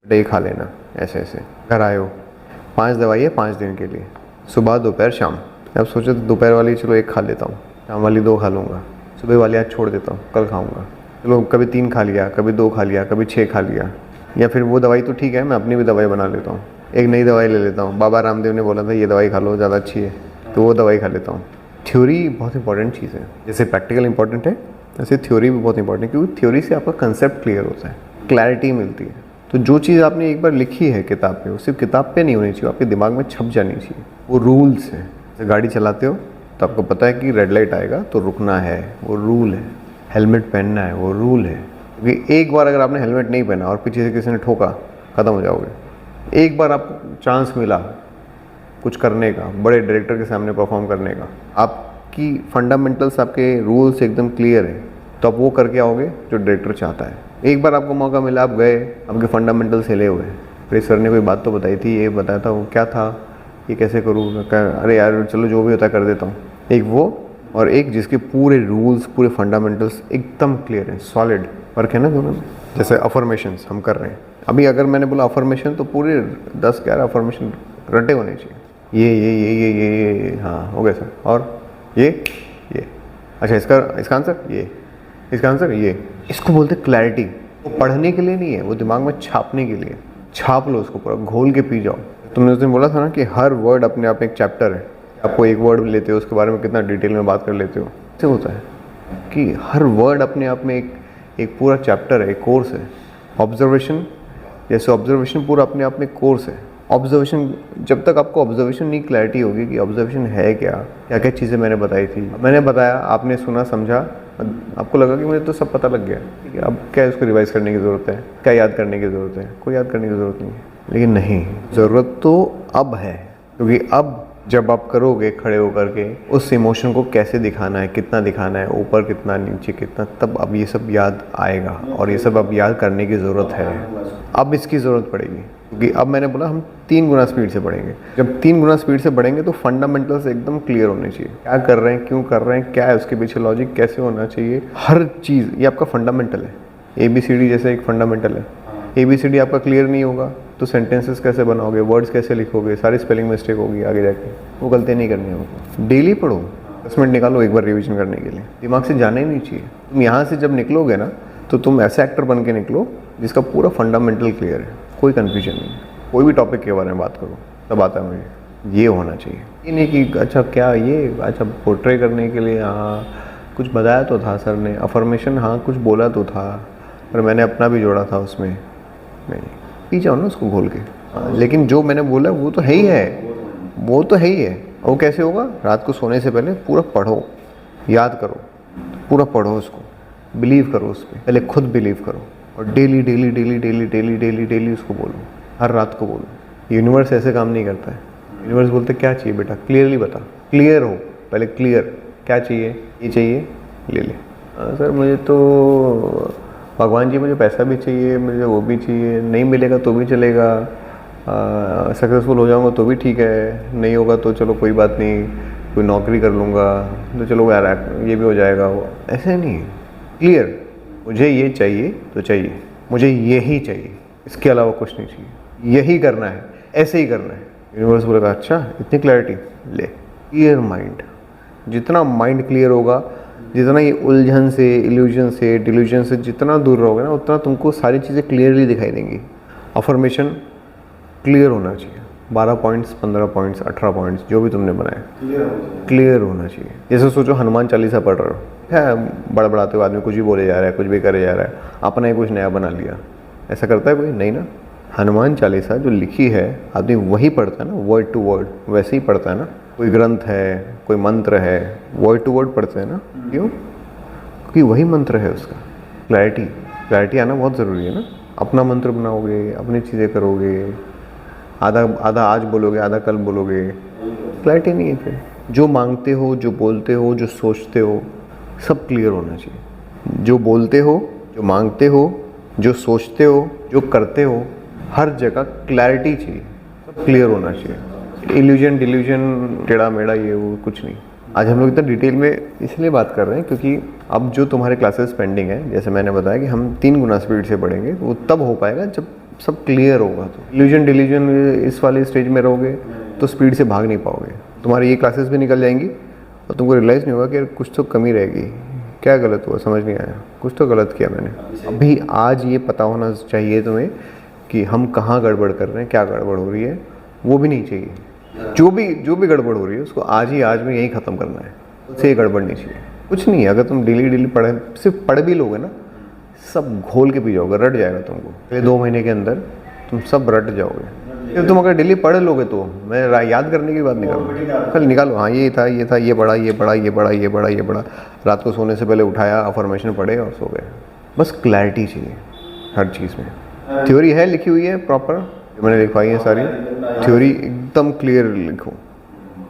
Day खा लेना, ऐसे ऐसे। घर आए हो, 5 दवाई है 5 दिन के लिए, सुबह दोपहर शाम। अब सोचो तो दोपहर वाली चलो 1 खा लेता हूँ, शाम वाली 2 खा लूँगा, सुबह वाली आज छोड़ देता हूँ, कल खाऊँगा। चलो कभी 3 खा लिया, कभी 2 खा लिया, कभी 6 खा लिया। या फिर वो दवाई तो ठीक है, मैं अपनी भी दवाई बना लेता हूँ, एक नई दवाई ले लेता हूँ। बाबा रामदेव ने बोला था ये दवाई खा लो, ज़्यादा अच्छी है, तो वो दवाई खा लेता हूँ। थ्योरी बहुत इंपॉर्टेंट चीज़ है, जैसे प्रैक्टिकल इंपॉर्टेंट है ऐसे थ्योरी भी बहुत इंपॉर्टेंट है, क्योंकि थ्योरी से आपका कंसेप्ट क्लियर होता है, क्लैरिटी मिलती है। तो जो चीज़ आपने एक बार लिखी है किताब पे, वो सिर्फ किताब पे नहीं होनी चाहिए, आपके दिमाग में छप जानी चाहिए। वो रूल्स हैं, जैसे गाड़ी चलाते हो तो आपको पता है कि रेड लाइट आएगा तो रुकना है, वो रूल है। हेलमेट पहनना है, वो रूल है। क्योंकि एक बार अगर आपने हेलमेट नहीं पहना और पीछे से किसी ने ठोका, ख़त्म हो जाओगे। एक बार आपको चांस मिला कुछ करने का, बड़े डायरेक्टर के सामने परफॉर्म करने का, आपकी फंडामेंटल्स, आपके रूल्स एकदम क्लियर है, तो आप वो करके आओगे जो डायरेक्टर चाहता है। एक बार आपको मौका मिला, आप गए, आपके फंडामेंटल्स हिले हुए। फिर सर ने कोई बात तो बताई थी, ये बताया था, वो क्या था, ये कैसे करूँ, अरे यार चलो जो भी होता है कर देता हूँ। एक वो, और एक जिसके पूरे रूल्स, पूरे फंडामेंटल्स एकदम क्लियर हैं, सॉलिड। फर्क है ना दोनों में। जैसे अफर्मेशंस हम कर रहे हैं अभी, अगर मैंने बोला अफर्मेशन तो पूरे 10-11 अफर्मेशन रटे होने चाहिए। ये, हाँ हो गया सर। और ये, अच्छा इसका आंसर ये, इसका आंसर ये। इसको बोलते क्लैरिटी। वो पढ़ने के लिए नहीं है, वो दिमाग में छापने के लिए। छाप लो उसको, पूरा घोल के पी जाओ। तुमने उस दिन बोला था ना कि हर वर्ड अपने आप में एक चैप्टर है। आपको एक वर्ड लेते हो, उसके बारे में कितना डिटेल में बात कर लेते हो। ऐसे होता है कि हर वर्ड अपने आप में एक पूरा चैप्टर है, एक कोर्स है। ऑब्जर्वेशन, जैसे ऑब्जर्वेशन पूरा अपने आप में कोर्स है। ऑब्जर्वेशन, जब तक आपको ऑब्जर्वेशन नहीं क्लैरिटी होगी कि ऑब्जर्वेशन है क्या क्या चीज़ें मैंने बताई थी, मैंने बताया, आपने सुना समझा, आपको लगा कि मुझे तो सब पता लग गया, ठीक है, अब क्या इसको रिवाइज करने की ज़रूरत है, क्या याद करने की ज़रूरत है, कोई याद करने की ज़रूरत नहीं है। लेकिन नहीं, ज़रूरत तो अब है, क्योंकि अब जब आप करोगे खड़े होकर के उस इमोशन को कैसे दिखाना है, कितना दिखाना है, ऊपर कितना, नीचे कितना, तब अब ये सब याद आएगा। और ये सब अब याद करने की ज़रूरत है, अब इसकी ज़रूरत पड़ेगी। क्योंकि अब मैंने बोला हम 3 गुना स्पीड से बढ़ेंगे। जब 3 गुना स्पीड से बढ़ेंगे तो फंडामेंटल्स एकदम क्लियर होने चाहिए। क्या कर रहे हैं, क्यों कर रहे हैं, क्या है उसके पीछे लॉजिक, कैसे होना चाहिए, हर चीज़ ये आपका फंडामेंटल है। ABCD जैसे एक फंडामेंटल है। ABCD आपका क्लियर नहीं होगा तो सेंटेंसेस कैसे बनाओगे, वर्ड्स कैसे लिखोगे, सारी स्पेलिंग मिस्टेक होगी आगे जाके। वो गलती नहीं करनी होगी। डेली पढ़ो, 10 मिनट निकालो एक बार रिविजन करने के लिए। दिमाग से जाना ही नहीं चाहिए। तुम यहाँ से जब निकलोगे ना, तो तुम ऐसे एक्टर बन के निकलो जिसका पूरा फंडामेंटल क्लियर है, कोई कन्फ्यूजन नहीं। कोई भी टॉपिक के बारे में बात करो तब आता है मुझे, ये होना चाहिए। ये नहीं कि अच्छा क्या ये, अच्छा पोर्ट्रे करने के लिए, हाँ कुछ बताया तो था सर ने, अफर्मेशन हाँ कुछ बोला तो था, पर मैंने अपना भी जोड़ा था उसमें। नहीं, पी जाओ ना उसको घोल के। लेकिन जो मैंने बोला वो तो है ही है, वो तो है ही है। वो कैसे होगा, रात को सोने से पहले पूरा पढ़ो, याद करो, पूरा पढ़ो उसको, बिलीव करो उस पर, पहले खुद बिलीव करो, और daily daily daily daily daily daily daily उसको बोलो, हर रात को बोलो। यूनिवर्स ऐसे काम नहीं करता है। यूनिवर्स बोलते क्या चाहिए बेटा, क्लियरली बता, क्लियर हो पहले, क्लियर क्या चाहिए, ये चाहिए, ले ले। सर मुझे तो भगवान जी, मुझे पैसा भी चाहिए, मुझे वो भी चाहिए, नहीं मिलेगा तो भी चलेगा, सक्सेसफुल हो जाऊंगा तो भी ठीक है, नहीं होगा तो चलो कोई बात नहीं, कोई नौकरी कर लूँगा तो चलो यार ये भी हो जाएगा। वो ऐसे नहीं, क्लियर, मुझे ये चाहिए तो चाहिए, मुझे यही चाहिए, इसके अलावा कुछ नहीं चाहिए, यही करना है, ऐसे ही करना है। यूनिवर्स बोलेगा अच्छा इतनी क्लैरिटी ले। क्लियर माइंड, जितना माइंड क्लियर होगा, जितना ये उलझन से, इल्यूजन से, डिल्यूजन से जितना दूर रहोगे ना, उतना तुमको सारी चीज़ें क्लियरली दिखाई देंगी। अफर्मेशन क्लियर होना चाहिए, 12 पॉइंट्स, 15 पॉइंट्स, 18 पॉइंट्स, जो भी तुमने बनाए क्लियर होना चाहिए। जैसे सोचो हनुमान चालीसा पढ़ रहे हो, है बड़बड़ाते हुए आदमी कुछ भी बोले जा रहा है, कुछ भी करे जा रहा है, अपना ही कुछ नया बना लिया। ऐसा करता है कोई? नहीं ना। हनुमान चालीसा जो लिखी है आदमी वही पढ़ता है ना, वर्ड टू वर्ड वैसे ही पढ़ता है ना। कोई ग्रंथ है, कोई मंत्र है, वर्ड टू वर्ड पढ़ते हैं ना। क्यों? क्योंकि वही मंत्र है उसका। क्लैरिटी आना बहुत ज़रूरी है ना। अपना मंत्र बनाओगे, अपनी चीज़ें करोगे, आधा आज बोलोगे, आधा कल बोलोगे, क्लैरिटी नहीं है। फिर जो मांगते हो, जो बोलते हो, जो सोचते हो, सब क्लियर होना चाहिए। जो बोलते हो, जो मांगते हो, जो सोचते हो, जो करते हो, हर जगह क्लैरिटी चाहिए, सब क्लियर होना चाहिए। इल्यूजन, डिल्यूजन, टेढ़ा मेढ़ा, ये वो कुछ नहीं। आज हम लोग इतना डिटेल में इसलिए बात कर रहे हैं क्योंकि अब जो तुम्हारे क्लासेस पेंडिंग है, जैसे मैंने बताया कि हम 3 गुना स्पीड से बढ़ेंगे, वो तब हो पाएगा जब सब क्लियर होगा। तो इल्यूजन डिल्यूजन इस वाले स्टेज में रहोगे तो स्पीड से भाग नहीं पाओगे, तुम्हारी ये क्लासेस भी निकल जाएंगी और तुमको रियलाइज़ नहीं होगा कि यार कुछ तो कमी रहेगी, क्या गलत हुआ समझ नहीं आया, कुछ तो गलत किया मैंने। अभी आज ये पता होना चाहिए तुम्हें कि हम कहाँ गड़बड़ कर रहे हैं, क्या गड़बड़ हो रही है, वो भी नहीं चाहिए। जो भी गड़बड़ हो रही है उसको आज में यही ख़त्म करना है, उससे ये गड़बड़ नहीं चाहिए। कुछ नहीं है, अगर तुम डेली पढ़े, सिर्फ पढ़ भी लोगे ना, सब घोल के पी जाओगे, रट जाएगा तुमको। पहले 2 महीने के अंदर तुम सब रट जाओगे। फिर तुम अगर डेली पढ़ लोगे तो मैं याद करने की बात नहीं करूँगा, कल निकालो, हाँ ये था, ये पढ़ा, रात को सोने से पहले उठाया, अफर्मेशन पढ़े और सो गए। बस क्लैरिटी चाहिए हर चीज़ में। थ्योरी है लिखी हुई है प्रॉपर, जो मैंने लिखवाई है सारी थ्योरी एकदम क्लियर लिखो,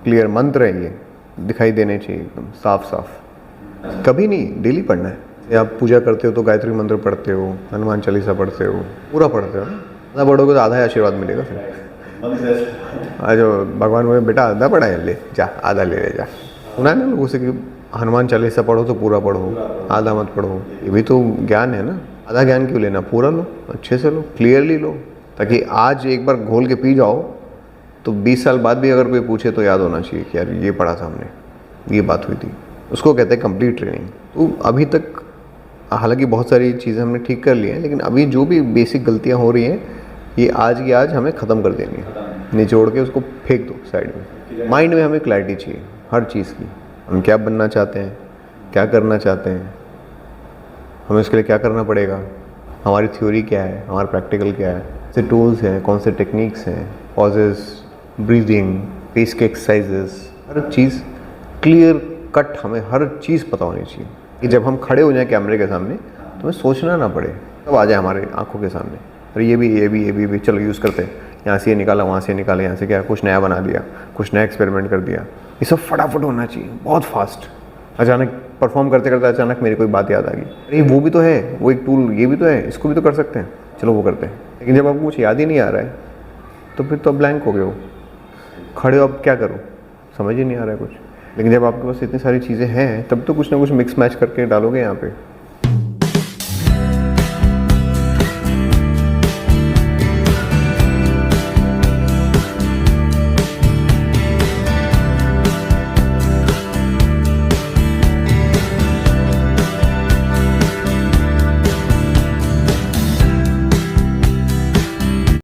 क्लियर मंत्र है ये, दिखाई देने चाहिए एकदम साफ साफ। कभी नहीं, डेली पढ़ना है। या आप पूजा करते हो तो गायत्री मंत्र पढ़ते हो, हनुमान चालीसा पढ़ते हो, पूरा पढ़ते हो, आधा पढ़ोगे तो आधा ही आशीर्वाद मिलेगा। फिर आज भगवान बोले बेटा आधा पढ़ा है, ले जा आधा ले जा। सुना है ना लोगों से कि हनुमान चालीसा पढ़ो तो पूरा पढ़ो, आधा मत पढ़ो। ये भी तो ज्ञान है ना, आधा ज्ञान क्यों लेना, पूरा लो, अच्छे से लो, क्लियरली लो, ताकि आज एक बार घोल के पी जाओ तो 20 साल बाद भी अगर कोई पूछे तो याद होना चाहिए कि यार ये पढ़ा था हमने, ये बात हुई थी। उसको कहते हैं कंप्लीट ट्रेनिंग। तो अभी तक हालांकि बहुत सारी चीज़ें हमने ठीक कर ली हैं, लेकिन अभी जो भी बेसिक गलतियां हो रही हैं ये आज की आज हमें ख़त्म कर देनी है, निचोड़ के उसको फेंक दो साइड में। माइंड में हमें क्लैरिटी चाहिए हर चीज़ की, हम क्या बनना चाहते हैं, क्या करना चाहते हैं, हमें उसके लिए क्या करना पड़ेगा, हमारी थ्योरी क्या है, हमारा प्रैक्टिकल क्या है, से टूल्स हैं, कौन से टेक्निक्स हैं, पॉजेस, ब्रीदिंग, फेस के एक्सरसाइजेस, हर चीज़ क्लियर कट, हमें हर चीज़ पता होनी चाहिए कि जब हम खड़े हो जाएं कैमरे के सामने तो हमें सोचना ना पड़े, तब आ जाए हमारे आंखों के सामने, अरे ये भी चलो यूज़ करते हैं, यहाँ से ये निकाला, वहाँ से निकाला, यहाँ से क्या कुछ नया बना दिया, कुछ नया एक्सपेरिमेंट कर दिया। ये सब फटाफट होना चाहिए, बहुत फास्ट। अचानक परफॉर्म करते करते अचानक मेरी कोई बात याद आ गई, अरे वो भी तो है, वो एक टूल ये भी तो है, इसको भी तो कर सकते हैं, चलो वो करते हैं। लेकिन जब आपको कुछ याद ही नहीं आ रहा है तो फिर तो आप ब्लैंक हो गए हो, खड़े हो, अब क्या करो, समझ ही नहीं आ रहा है कुछ। लेकिन जब आपके पास इतनी सारी चीज़ें हैं तब तो कुछ ना कुछ मिक्स मैच करके डालोगे यहाँ पे।